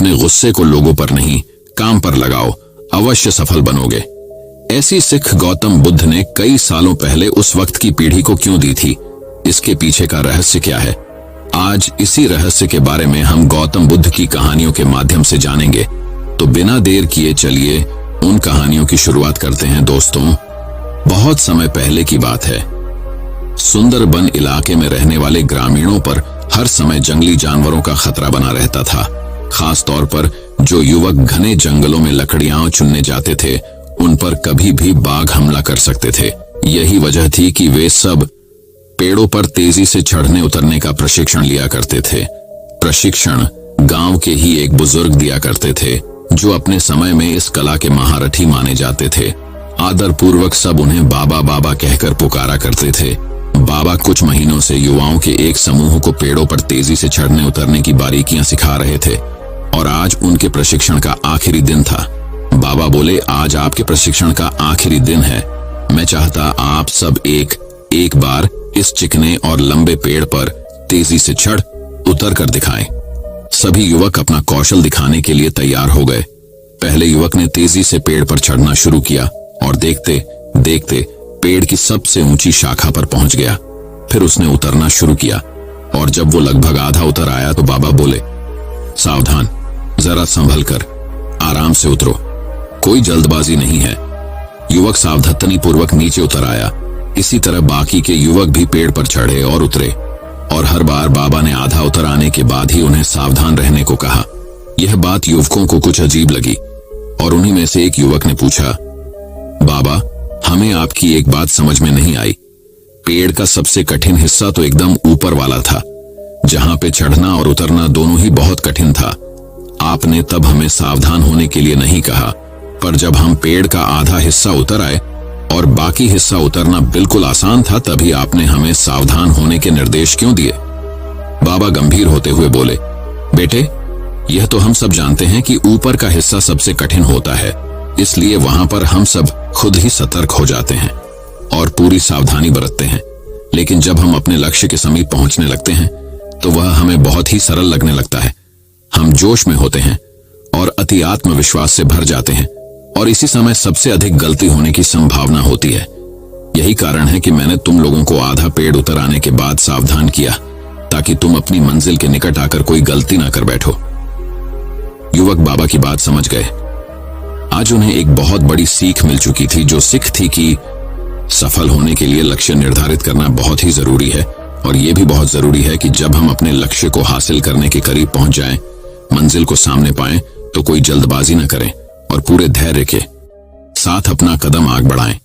अपने गुस्से को लोगों पर नहीं, काम पर लगाओ, अवश्य सफल बनोगे। ऐसी सिख गौतम बुद्ध ने कई सालों पहले उस वक्त की पीढ़ी को क्यों दी थी? इसके पीछे का रहस्य क्या है? आज इसी रहस्य के बारे में हम गौतम बुद्ध की कहानियों के माध्यम से जानेंगे। तो बिना देर किए चलिए उन कहानियों की शुरुआत करते हैं। दोस्तों, बहुत समय पहले की बात है। सुंदरबन इलाके में रहने वाले ग्रामीणों पर हर समय जंगली जानवरों का खतरा बना रहता था। खास तौर पर जो युवक घने जंगलों में लकड़ियां चुनने जाते थे, उन पर कभी भी बाघ हमला कर सकते थे। यही वजह थी कि वे सब पेड़ों पर तेजी से चढ़ने उतरने का प्रशिक्षण लिया करते थे। प्रशिक्षण गांव के ही एक बुजुर्ग दिया करते थे, जो अपने समय में इस कला के महारथी माने जाते थे। आदर पूर्वक सब उन्हें बाबा बाबा कहकर पुकारा करते थे। बाबा कुछ महीनों से युवाओं के एक समूह को पेड़ों पर तेजी से चढ़ने उतरने की बारीकियां सिखा रहे थे और आज उनके प्रशिक्षण का आखिरी दिन था। बाबा बोले, आज आपके प्रशिक्षण का आखिरी दिन है। मैं चाहता आप सब एक बार इस चिकने और लंबे पेड़ पर तेजी से चढ़ उतर कर दिखाएं। सभी युवक अपना कौशल दिखाने के लिए तैयार हो गए। पहले युवक ने तेजी से पेड़ पर चढ़ना शुरू किया और देखते देखते पेड़ की सबसे ऊंची शाखा पर पहुंच गया। फिर उसने उतरना शुरू किया और जब वो लगभग आधा उतर आया तो बाबा बोले, सावधान, जरा संभल कर, आराम से उतरो, कोई जल्दबाजी नहीं है। युवक सावधानी पूर्वक नीचे उतर आया। इसी तरह बाकी के युवक भी पेड़ पर चढ़े और उतरे और हर बार बाबा ने आधा उतर आने के बाद ही उन्हें सावधान रहने को कहा। यह बात युवकों को कुछ अजीब लगी और उन्हीं में से एक युवक ने पूछा, बाबा, हमें आपकी एक बात समझ में नहीं आई। पेड़ का सबसे कठिन हिस्सा तो एकदम ऊपर वाला था, जहां पे चढ़ना और उतरना दोनों ही बहुत कठिन था। आपने तब हमें सावधान होने के लिए नहीं कहा, पर जब हम पेड़ का आधा हिस्सा उतर आए और बाकी हिस्सा उतरना बिल्कुल आसान था, तभी आपने हमें सावधान होने के निर्देश क्यों दिए? बाबा गंभीर होते हुए बोले, बेटे, यह तो हम सब जानते हैं कि ऊपर का हिस्सा सबसे कठिन होता है, इसलिए वहां पर हम सब खुद ही सतर्क हो जाते हैं और पूरी सावधानी बरतते हैं। लेकिन जब हम अपने लक्ष्य के समीप पहुंचने लगते हैं तो वह हमें बहुत ही सरल लगने लगता है। हम जोश में होते हैं और अति आत्मविश्वास से भर जाते हैं और इसी समय सबसे अधिक गलती होने की संभावना होती है। यही कारण है कि मैंने तुम लोगों को आधा पेड़ उतर आने के बाद सावधान किया, ताकि तुम अपनी मंजिल के निकट आकर कोई गलती ना कर बैठो। युवक बाबा की बात समझ गए। आज उन्हें एक बहुत बड़ी सीख मिल चुकी थी, जो सीख थी कि सफल होने के लिए लक्ष्य निर्धारित करना बहुत ही जरूरी है और यह भी बहुत जरूरी है कि जब हम अपने लक्ष्य को हासिल करने के करीब पहुंच जाएं, मंजिल को सामने पाएं, तो कोई जल्दबाजी न करें और पूरे धैर्य के साथ अपना कदम आगे बढ़ाएं।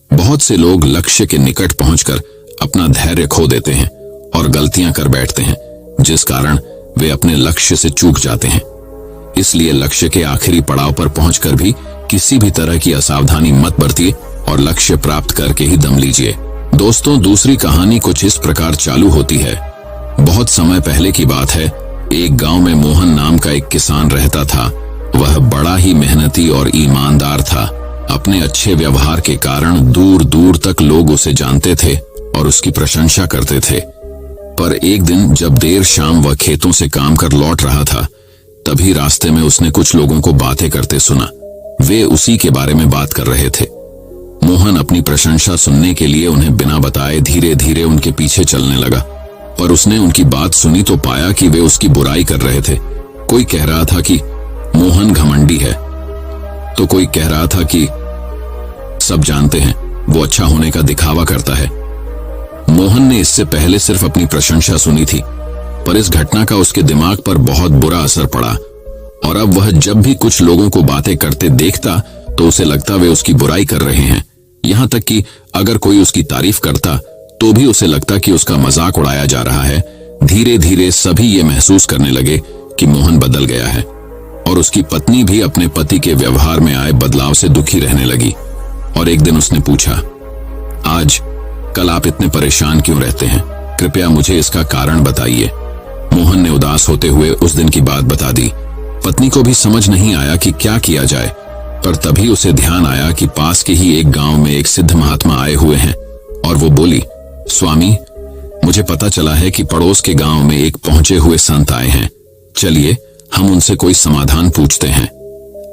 बहुत से लोग लक्ष्य के निकट पहुंचकर अपना धैर्य खो देते हैं और गलतियां कर बैठते हैं, जिस कारण वे अपने लक्ष्य से चूक जाते हैं। इसलिए लक्ष्य के आखिरी पड़ाव पर पहुंचकर भी किसी भी तरह की असावधानी मत बरतिए और लक्ष्य प्राप्त करके ही दम लीजिए। दोस्तों, दूसरी कहानी कुछ इस प्रकार चालू होती है। बहुत समय पहले की बात है। एक गांव में मोहन नाम का एक किसान रहता था। वह बड़ा ही मेहनती और ईमानदार था। अपने अच्छे व्यवहार के कारण दूर दूर तक लोग उसे जानते थे और उसकी प्रशंसा करते थे। पर एक दिन जब देर शाम वह खेतों से काम कर लौट रहा था, तभी रास्ते में उसने कुछ लोगों को बातें करते सुना। वे उसी के बारे में बात कर रहे थे। मोहन अपनी प्रशंसा सुनने के लिए उन्हें बिना बताए धीरे धीरे उनके पीछे चलने लगा, पर उसने उनकी बात सुनी तो पाया कि वे उसकी बुराई कर रहे थे। कोई कह रहा था कि मोहन घमंडी है, तो कोई कह रहा था कि सब जानते हैं वो अच्छा होने का दिखावा करता है। मोहन ने इससे पहले सिर्फ अपनी प्रशंसा सुनी थी, पर इस घटना का उसके दिमाग पर बहुत बुरा असर पड़ा और अब वह जब भी कुछ लोगों को बातें करते देखता तो उसे लगता वे उसकी बुराई कर रहे हैं। यहां तक कि अगर कोई उसकी तारीफ करता तो भी उसे लगता कि उसका मजाक उड़ाया जा रहा है। धीरे धीरे सभी ये महसूस करने लगे कि मोहन बदल गया है और उसकी पत्नी भी अपने पति के व्यवहार में आए बदलाव से दुखी रहने लगी। और एक दिन उसने पूछा, आज कल आप इतने परेशान क्यों रहते हैं? कृपया मुझे इसका कारण बताइए। मोहन ने उदास होते हुए उस दिन की बात बता दी। पत्नी को भी समझ नहीं आया कि क्या किया जाए, पर तभी उसे ध्यान आया कि पास के ही एक गांव में एक सिद्ध महात्मा आए हुए हैं और वो बोली, स्वामी, मुझे पता चला है कि पड़ोस के गांव में एक पहुंचे हुए संत आए हैं। चलिए हम उनसे कोई समाधान पूछते हैं।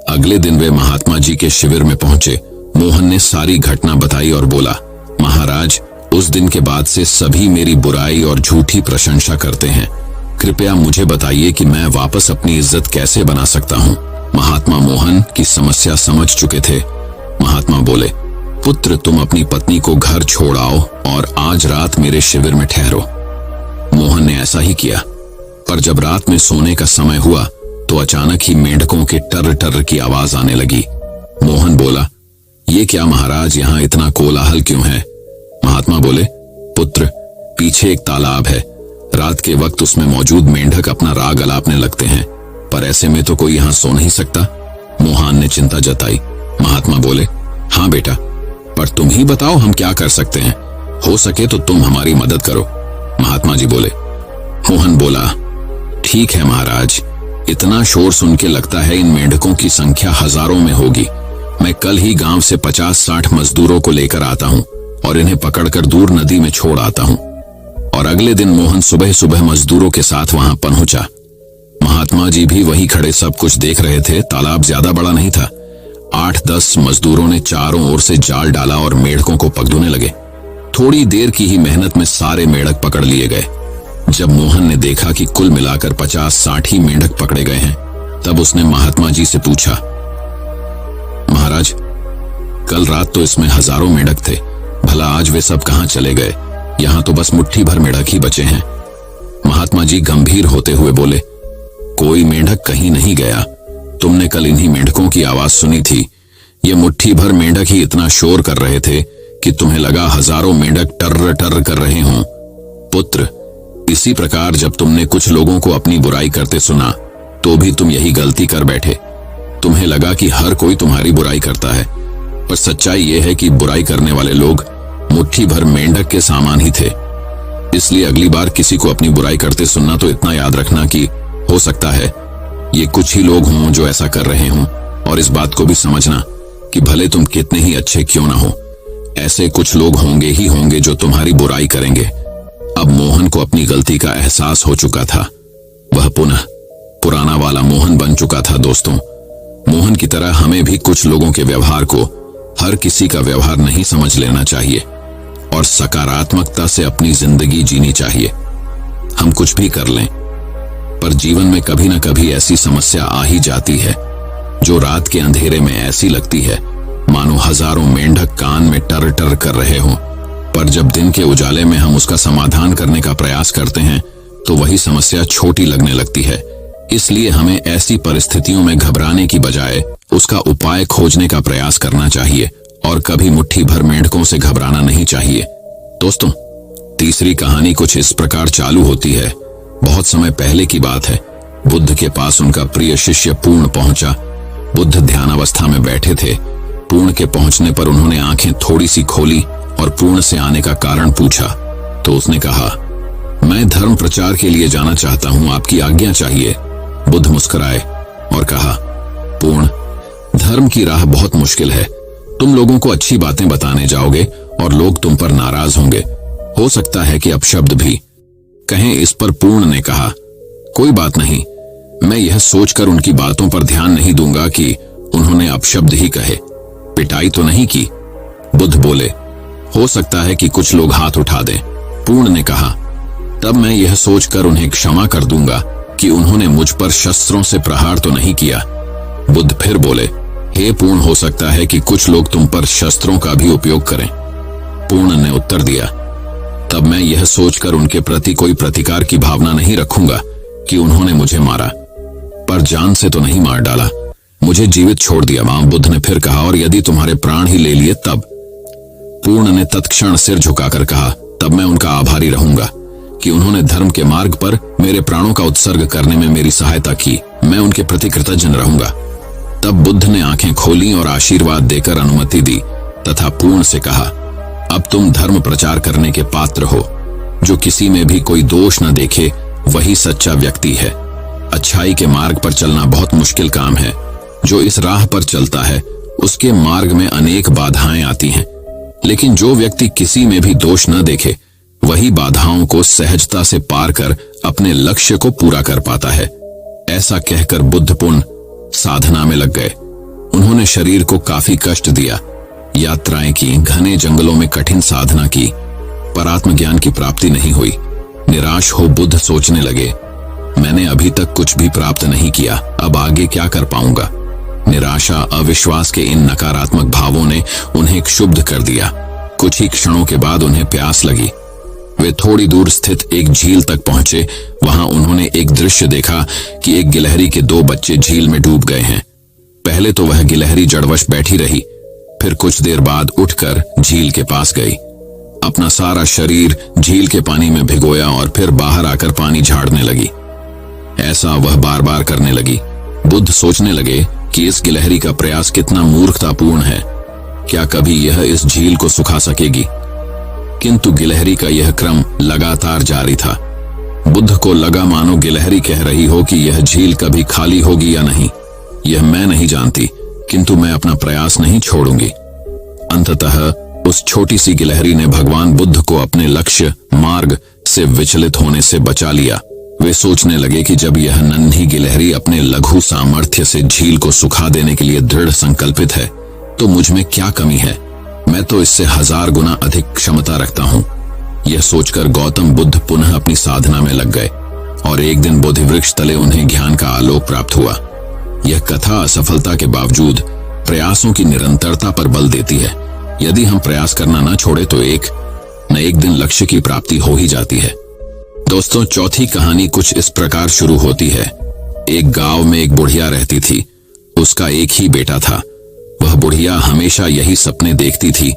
अगले दिन वे महात्मा जी के शिविर में पहुंचे। मोहन ने सारी घटना बताई और बोला, महाराज, उस दिन के बाद से सभी मेरी बुराई और झूठी प्रशंसा करते हैं। कृपया मुझे बताइए कि मैं वापस अपनी इज्जत कैसे बना सकता हूँ। महात्मा मोहन की समस्या समझ चुके थे। महात्मा बोले, पुत्र, तुम अपनी पत्नी को घर छोड़ आओ और आज रात मेरे शिविर में ठहरो। मोहन ने ऐसा ही किया, पर जब रात में सोने का समय हुआ तो अचानक ही मेंढकों के टर टर की आवाज आने लगी। मोहन बोला, ये क्या महाराज, यहाँ इतना कोलाहल क्यों है? महात्मा बोले, पुत्र, पीछे एक तालाब है। रात के वक्त उसमें मौजूद मेंढक अपना राग अलापने लगते हैं, पर ऐसे में तो कोई यहाँ सो नहीं सकता। मोहन ने चिंता जताई। महात्मा बोले, हाँ बेटा, पर तुम ही बताओ हम क्या कर सकते हैं। हो सके तो तुम हमारी मदद करो। महात्मा जी बोले। मोहन बोला, ठीक है महाराज, इतना शोर सुन के लगता है इन मेंढकों की संख्या हजारों में होगी। मैं कल ही गांव से 50-60 मजदूरों को लेकर आता हूँ और इन्हें पकड़कर दूर नदी में छोड़ आता हूँ। और अगले दिन मोहन सुबह सुबह मजदूरों के साथ वहां पहुंचा। महात्मा जी भी वहीं खड़े सब कुछ देख रहे थे। तालाब ज्यादा बड़ा नहीं था। 8-10 मजदूरों ने चारों ओर से जाल डाला और मेंढकों को पकड़ने लगे। थोड़ी देर की ही मेहनत में सारे मेंढक पकड़ लिए गए। जब मोहन ने देखा कि कुल मिलाकर 50-60 ही मेंढक पकड़े गए हैं, तब उसने महात्मा जी से पूछा, महाराज, कल रात तो इसमें हजारों मेंढक थे, भला आज वे सब कहां चले गए? यहाँ तो बस मुट्ठी भर मेंढक ही बचे हैं। महात्मा जी गंभीर होते हुए बोले, कोई मेंढक कहीं नहीं गया। तुमने कल इन्हीं मेंढकों की आवाज सुनी थी। ये मुट्ठी भर मेंढक ही इतना शोर कर रहे थे कि तुम्हें लगा हजारों मेंढक टर टर कर रहे हों। पुत्र, इसी प्रकार जब तुमने कुछ लोगों को अपनी बुराई करते सुना तो भी तुम यही गलती कर बैठे। तुम्हें लगा कि हर कोई तुम्हारी बुराई करता है, पर सच्चाई यह है कि बुराई करने वाले लोग मुट्ठी भर मेंढक के सामान ही थे। इसलिए अगली बार किसी को अपनी बुराई करते सुनना तो इतना याद रखना कि हो सकता है ये कुछ ही लोग हों जो ऐसा कर रहे हों, और इस बात को भी समझना कि भले तुम कितने ही अच्छे क्यों ना हो, ऐसे कुछ लोग होंगे ही होंगे जो तुम्हारी बुराई करेंगे। अब मोहन को अपनी गलती का एहसास हो चुका था। वह पुनः पुराना वाला मोहन बन चुका था। दोस्तों, मोहन की तरह हमें भी कुछ लोगों के व्यवहार को हर किसी का व्यवहार नहीं समझ लेना चाहिए और सकारात्मकता से अपनी जिंदगी जीनी चाहिए। हम कुछ भी कर लें, पर जीवन में कभी न कभी ऐसी समस्या आ ही जाती है जो रात के अंधेरे में ऐसी लगती है मानो हजारों मेंढक कान में टर टर कर रहे हों, पर जब दिन के उजाले में हम उसका समाधान करने का प्रयास करते हैं तो वही समस्या छोटी लगने लगती है। इसलिए हमें ऐसी परिस्थितियों में घबराने की बजाय उसका उपाय खोजने का प्रयास करना चाहिए और कभी मुट्ठी भर मेंढकों से घबराना नहीं चाहिए। दोस्तों, तीसरी कहानी कुछ इस प्रकार चालू होती है। बहुत समय पहले की बात है। बुद्ध के पास उनका प्रिय शिष्य पूर्ण पहुंचा। बुद्ध ध्यानावस्था में बैठे थे। पूर्ण के पहुंचने पर उन्होंने आंखें थोड़ी सी खोली और पूर्ण से आने का कारण पूछा तो उसने कहा, मैं धर्म प्रचार के लिए जाना चाहता हूं, आपकी आज्ञा चाहिए। बुद्ध मुस्कुराए और कहा, पूर्ण, धर्म की राह बहुत मुश्किल है। तुम लोगों को अच्छी बातें बताने जाओगे और लोग तुम पर नाराज होंगे। हो सकता है कि अपशब्द भी कहें। इस पर पूर्ण ने कहा, कोई बात नहीं, मैं यह सोचकर उनकी बातों पर ध्यान नहीं दूंगा कि उन्होंने अपशब्द ही कहे, पिटाई तो नहीं की। बुद्ध बोले, हो सकता है कि कुछ लोग हाथ उठा दें। पूर्ण ने कहा, तब मैं यह सोचकर उन्हें क्षमा कर दूंगा कि उन्होंने मुझ पर शस्त्रों से प्रहार तो नहीं किया। बुद्ध फिर बोले, हे पूर्ण, हो सकता है कि कुछ लोग तुम पर शस्त्रों का भी उपयोग करें। पूर्ण ने उत्तर दिया, तब मैं यह सोचकर उनके प्रति कोई प्रतिकार की भावना नहीं रखूंगा कि उन्होंने मुझे मारा, पर जान से तो नहीं मार डाला, मुझे जीवित छोड़ दिया। बुद्ध ने फिर कहा, और यदि तुम्हारे प्राण ही ले लिए तब? पूर्ण ने तत्क्षण सिर झुकाकर कहा, तब मैं उनका आभारी रहूंगा कि उन्होंने धर्म के मार्ग पर मेरे प्राणों का उत्सर्ग करने में मेरी सहायता की। मैं उनके प्रति कृतज्ञ रहूंगा। तब बुद्ध ने आंखें खोली और आशीर्वाद देकर अनुमति दी तथा पूर्ण से कहा, अब तुम धर्म प्रचार करने के पात्र हो। जो किसी में भी कोई दोष न देखे वही सच्चा व्यक्ति है। अच्छाई के मार्ग पर चलना बहुत मुश्किल काम है। जो इस राह पर चलता है उसके मार्ग में अनेक बाधाएं आती हैं, लेकिन जो व्यक्ति किसी में भी दोष न देखे वही बाधाओं को सहजता से पार कर अपने लक्ष्य को पूरा कर पाता है। ऐसा कहकर बुद्ध पुनः साधना में लग गए। उन्होंने शरीर को काफी कष्ट दिया, यात्राएं की, घने जंगलों में कठिन साधना की, पर आत्मज्ञान की प्राप्ति नहीं हुई। निराश हो बुद्ध सोचने लगे, मैंने अभी तक कुछ भी प्राप्त नहीं किया, अब आगे क्या कर पाऊंगा। निराशा, अविश्वास के इन नकारात्मक भावों ने उन्हें क्षुब्ध कर दिया। कुछ ही क्षणों के बाद उन्हें प्यास लगी। वे थोड़ी दूर स्थित एक झील तक पहुंचे। वहां उन्होंने एक दृश्य देखा कि एक गिलहरी के 2 बच्चे झील में डूब गए हैं। पहले तो वह गिलहरी जड़वश बैठी रही, फिर कुछ देर बाद उठकर झील के पास गई, अपना सारा शरीर झील के पानी में भिगोया और फिर बाहर आकर पानी झाड़ने लगी। ऐसा वह बार बार करने लगी। बुद्ध सोचने लगे कि इस गिलहरी का प्रयास कितना मूर्खतापूर्ण है। क्या कभी यह इस झील को सुखा सकेगी? किंतु गिलहरी का यह क्रम लगातार जारी था। बुद्ध को लगा मानो गिलहरी कह रही हो कि यह झील कभी खाली होगी या नहीं, यह मैं नहीं जानती, किंतु मैं अपना प्रयास नहीं छोड़ूंगी। अंततः उस छोटी सी गिलहरी ने भगवान बुद्ध को अपने लक्ष्य मार्ग से विचलित होने से बचा लिया। वे सोचने लगे कि जब यह नन्ही गिलहरी अपने लघु सामर्थ्य से झील को सुखा देने के लिए दृढ़ संकल्पित है, तो मुझ में क्या कमी है? मैं तो इससे 1000 गुना अधिक क्षमता रखता हूं। यह सोचकर गौतम बुद्ध पुनः अपनी साधना में लग गए और एक दिन बोधि वृक्ष तले उन्हें ज्ञान का आलोक प्राप्त हुआ। यह कथा असफलता के बावजूद प्रयासों की निरंतरता पर बल देती है। यदि हम प्रयास करना न छोड़े तो एक न एक दिन लक्ष्य की प्राप्ति हो ही जाती है। दोस्तों, चौथी कहानी कुछ इस प्रकार शुरू होती है। एक गांव में एक बुढ़िया रहती थी। उसका एक ही बेटा था। वह बुढ़िया हमेशा यही सपने देखती थी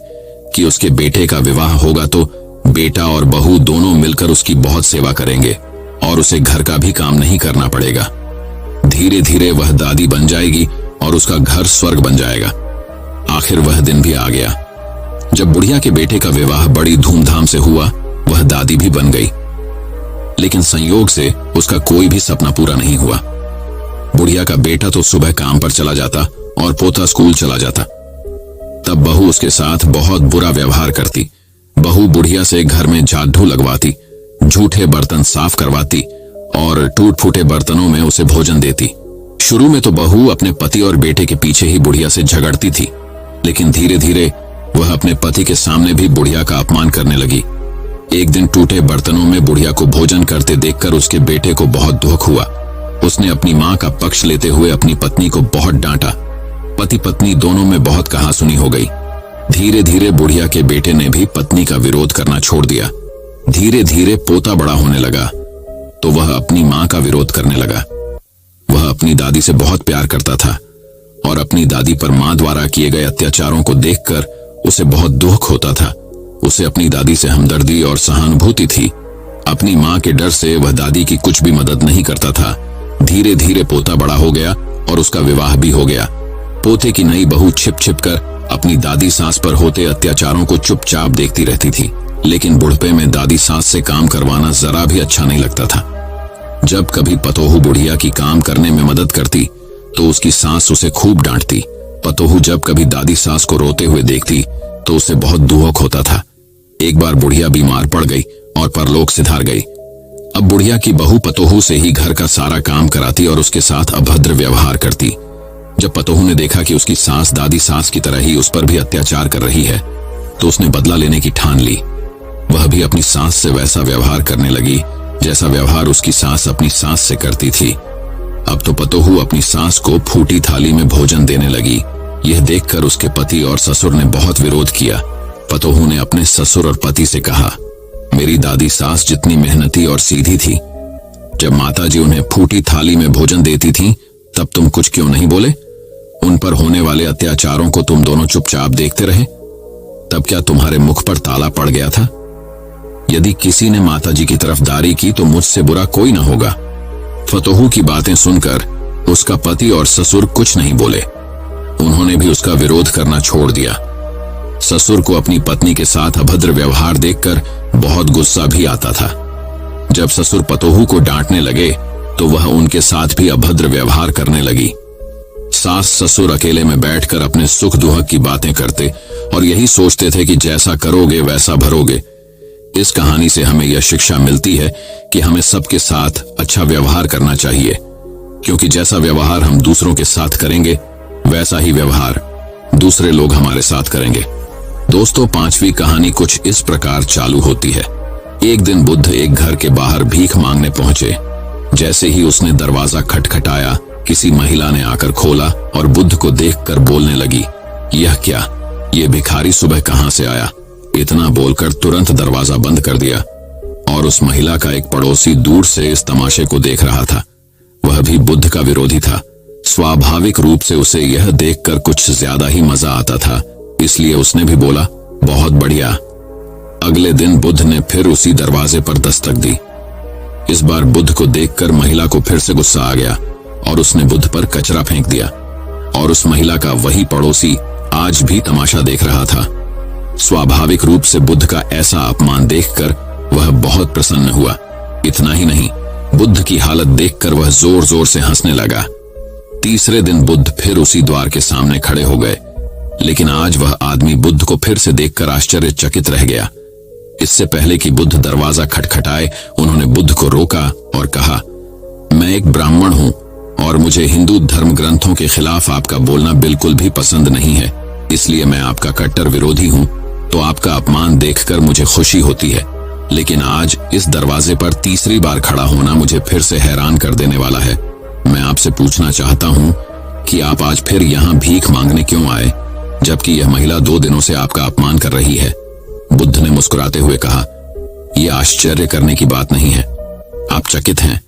कि उसके बेटे का विवाह होगा तो बेटा और बहू दोनों मिलकर उसकी बहुत सेवा करेंगे और उसे घर का भी काम नहीं करना पड़ेगा। धीरे धीरे वह दादी बन जाएगी और उसका घर स्वर्ग बन जाएगा। आखिर वह दिन भी आ गया। जब बुढ़िया के बेटे का विवाह बड़ी धूमधाम से हुआ, वह दादी भी बन गई, लेकिन संयोग से उसका कोई भी सपना पूरा नहीं हुआ। बुढ़िया का बेटा तो सुबह काम पर चला जाता और पोता स्कूल चला जाता। तब बहू उसके साथ बहुत बुरा व्यवहार करती। बहू बुढ़िया से घर में झाड़ू लगवाती, झूठे बर्तन साफ करवाती और टूट फूटे बर्तनों में उसे भोजन देती। शुरू में तो बहू अपने पति और बेटे के पीछे ही बुढ़िया से झगड़ती थी, लेकिन धीरे धीरे वह अपने पति के सामने भी बुढ़िया का अपमान करने लगी। एक दिन टूटे बर्तनों में बुढ़िया को भोजन करते देखकर उसके बेटे को बहुत दुख हुआ। उसने अपनी मां का पक्ष लेते हुए अपनी पत्नी को बहुत डांटा। पति पत्नी दोनों में बहुत कहासुनी हो गई। धीरे धीरे बुढ़िया के बेटे ने भी पत्नी का विरोध करना छोड़ दिया। धीरे धीरे पोता बड़ा होने लगा तो वह अपनी मां का विरोध करने लगा। वह अपनी दादी से बहुत प्यार करता था और अपनी दादी पर मां द्वारा किए गए अत्याचारों को देखकर उसे बहुत दुख होता था। उसे अपनी दादी से हमदर्दी और सहानुभूति थी। अपनी मां के डर से वह दादी की कुछ भी मदद नहीं करता था। धीरे धीरे पोता बड़ा हो गया और उसका विवाह भी हो गया। पोते की नई बहू छिप छिप कर अपनी दादी सास पर होते अत्याचारों को चुपचाप देखती रहती थी, लेकिन बुढ़पे में दादी सास से काम करवाना जरा भी अच्छा नहीं लगता था। जब कभी पतोहू बुढ़िया की काम करने में मदद करती तो उसकी सास उसे खूब डांटती। पतोहू जब कभी दादी सास को रोते हुए देखती तो उसे बहुत दुख होता था। एक बार बुढ़िया बीमार पड़ गई और परलोक सिधार गई। अब बुढ़िया की बहू पतोहू से ही घर का सारा काम कराती और उसके साथ अभद्र व्यवहार करती। जब पतोहू ने देखा कि उसकी सास दादी सास की तरह ही उस पर भी अत्याचार कर रही है तो उसने बदला लेने की ठान ली। वह भी अपनी सास से वैसा व्यवहार करने लगी जैसा व्यवहार उसकी सास अपनी सास से करती थी। अब तो पतोहू अपनी सास को फूटी थाली में भोजन देने लगी। यह देखकर उसके पति और ससुर ने बहुत विरोध किया। पतोहू ने अपने ससुर और पति से कहा, मेरी दादी सास जितनी मेहनती और सीधी थी, जब माताजी उन्हें फूटी थाली में भोजन देती थी तब तुम कुछ क्यों नहीं बोले? उन पर होने वाले अत्याचारों को तुम दोनों चुपचाप देखते रहे। तब क्या तुम्हारे मुख पर ताला पड़ गया था? यदि किसी ने माताजी की तरफदारी की तो मुझसे बुरा कोई न होगा। पतोहू की बातें सुनकर उसका पति और ससुर कुछ नहीं बोले। उन्होंने भी उसका विरोध करना छोड़ दिया। ससुर को अपनी पत्नी के साथ अभद्र व्यवहार देखकर बहुत गुस्सा भी आता था। जब ससुर पतोहू को डांटने लगे तो वह उनके साथ भी अभद्र व्यवहार करने लगी। सास ससुर अकेले में बैठकर अपने सुख दुख की बातें करते और यही सोचते थे कि जैसा करोगे वैसा भरोगे। इस कहानी से हमें यह शिक्षा मिलती है कि हमें सबके साथ अच्छा व्यवहार करना चाहिए। क्योंकि जैसा व्यवहार हम दूसरों के साथ करेंगे वैसा ही व्यवहार दूसरे लोग हमारे साथ करेंगे। दोस्तों, 5वीं कहानी कुछ इस प्रकार चालू होती है। एक दिन बुद्ध एक घर के बाहर भीख मांगने पहुंचे। जैसे ही उसने दरवाजा खटखटाया, किसी महिला ने आकर खोला और बुद्ध को देखकर बोलने लगी, यह क्या, ये भिखारी सुबह कहां से आया? इतना बोलकर तुरंत दरवाजा बंद कर दिया। और उस महिला का एक पड़ोसी दूर से इस तमाशे को देख रहा था। वह भी बुद्ध का विरोधी था। स्वाभाविक रूप से उसे यह देखकर कुछ ज्यादा ही मजा आता था, इसलिए उसने भी बोला, बहुत बढ़िया। अगले दिन बुद्ध ने फिर उसी दरवाजे पर दस्तक दी। इस बार बुद्ध को देखकर महिला को फिर से गुस्सा आ गया और उसने बुद्ध पर कचरा फेंक दिया। और उस महिला का वही पड़ोसी आज भी तमाशा देख रहा था। स्वाभाविक रूप से बुद्ध का ऐसा अपमान देखकर वह बहुत प्रसन्न हुआ। इतना ही नहीं, बुद्ध की हालत देखकर वह जोर जोर से हंसने लगा। तीसरे दिन बुद्ध फिर उसी द्वार के सामने खड़े हो गए, लेकिन आज वह आदमी बुद्ध को फिर से देखकर आश्चर्यचकित रह गया। इससे पहले कि बुद्ध दरवाजा खटखटाए, उन्होंने बुद्ध को रोका और कहा, मैं एक ब्राह्मण हूं और मुझे हिंदू धर्म ग्रंथों के खिलाफ आपका बोलना बिल्कुल भी पसंद नहीं है, इसलिए मैं आपका कट्टर विरोधी हूं। तो आपका अपमान देखकर मुझे खुशी होती है, लेकिन आज इस दरवाजे पर तीसरी बार खड़ा होना मुझे फिर से हैरान कर देने वाला है। मैं आपसे पूछना चाहता हूं कि आप आज फिर यहां भीख मांगने क्यों आए, जबकि यह महिला 2 दिनों से आपका अपमान कर रही है? बुद्ध ने मुस्कुराते हुए कहा, यह आश्चर्य करने की बात नहीं है। आप चकित हैं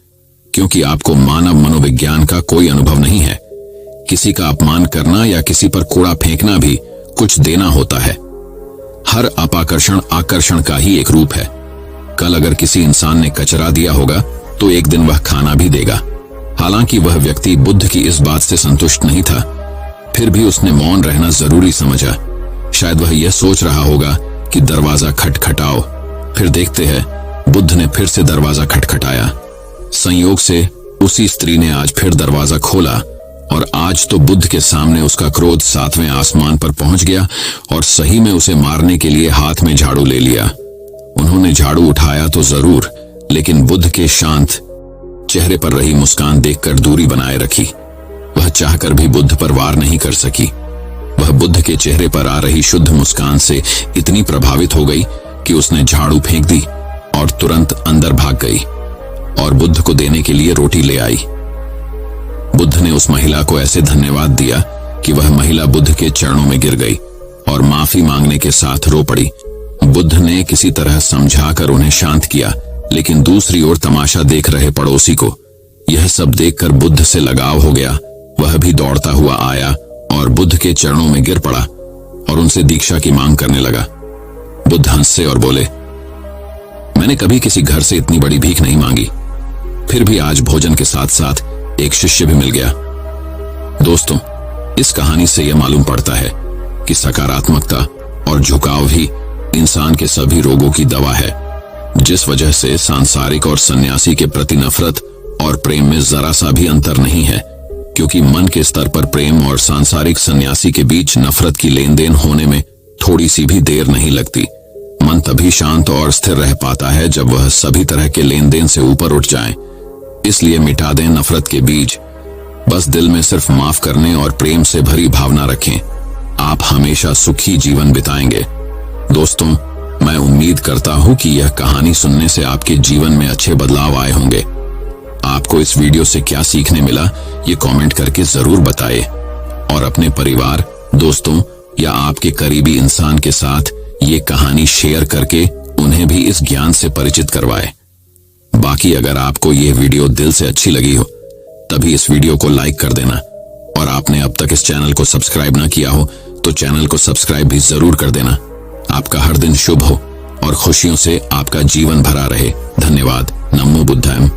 क्योंकि आपको मानव मनोविज्ञान का कोई अनुभव नहीं है। किसी का अपमान करना या किसी पर कूड़ा फेंकना भी कुछ देना होता है। हर अपाकर्षण आकर्षण का ही एक रूप है। कल अगर किसी इंसान ने कचरा दिया होगा तो एक दिन वह खाना भी देगा। हालांकि वह व्यक्ति बुद्ध की इस बात से संतुष्ट नहीं था, फिर भी उसने मौन रहना जरूरी समझा। शायद वह यह सोच रहा होगा कि दरवाजा खटखटाओ। फिर देखते हैं, बुद्ध ने फिर से दरवाजा खटखटाया। संयोग से उसी स्त्री ने आज फिर दरवाजा खोला और आज तो बुद्ध के सामने उसका क्रोध 7वें आसमान पर पहुंच गया और सही में उसे मारने के लिए हाथ में झाड़ू ले लिया। उन्होंने झाड़ू उठाया तो जरूर, लेकिन बुद्ध के शांत चेहरे पर रही मुस्कान देखकर दूरी बनाए रखी। वह चाहकर भी बुद्ध पर वार नहीं कर सकी। वह बुद्ध के चेहरे पर आ रही शुद्ध मुस्कान से इतनी प्रभावित हो गई कि उसने झाड़ू फेंक दी और तुरंत अंदर भाग गई और बुद्ध को देने के लिए रोटी ले आई। बुद्ध ने उस महिला को ऐसे धन्यवाद दिया कि वह महिला बुद्ध के चरणों में गिर गई और माफी मांगने के साथ रो पड़ी। बुद्ध ने किसी तरह समझाकर उन्हें शांत किया, लेकिन दूसरी ओर तमाशा देख रहे पड़ोसी को यह सब देखकर बुद्ध से लगाव हो गया। वह भी दौड़ता हुआ आया और बुद्ध के चरणों में गिर पड़ा और उनसे दीक्षा की मांग करने लगा। बुद्ध हंसे और बोले, मैंने कभी किसी घर से इतनी बड़ी भीख नहीं मांगी। फिर भी आज भोजन के साथ साथ एक शिष्य भी मिल गया। दोस्तों, इस कहानी से यह मालूम पड़ता है कि सकारात्मकता और झुकाव ही इंसान के सभी रोगों की दवा है। जिस वजह से सांसारिक और सन्यासी के प्रति नफरत और प्रेम में जरा सा भी अंतर नहीं है, क्योंकि मन के स्तर पर प्रेम और सांसारिक सन्यासी के बीच नफरत की लेन देन होने में थोड़ी सी भी देर नहीं लगती। मन तभी शांत और स्थिर रह पाता है जब वह सभी तरह के लेन देन से ऊपर उठ जाए। इसलिए मिटा दें नफरत के बीज, बस दिल में सिर्फ माफ करने और प्रेम से भरी भावना रखें। आप हमेशा सुखी जीवन बिताएंगे। दोस्तों, मैं उम्मीद करता हूं कि यह कहानी सुनने से आपके जीवन में अच्छे बदलाव आए होंगे। आपको इस वीडियो से क्या सीखने मिला, ये कमेंट करके जरूर बताएं और अपने परिवार, दोस्तों या आपके करीबी इंसान के साथ ये कहानी शेयर करके उन्हें भी इस ज्ञान से परिचित करवाएं। बाकी अगर आपको ये वीडियो दिल से अच्छी लगी हो, तभी इस वीडियो को लाइक कर देना और आपने अब तक इस चैनल को सब्सक्राइब ना किया हो तो चैनल को सब्सक्राइब भी जरूर कर देना। आपका हर दिन शुभ हो और खुशियों से आपका जीवन भरा रहे। धन्यवाद। नमो बुद्धाय।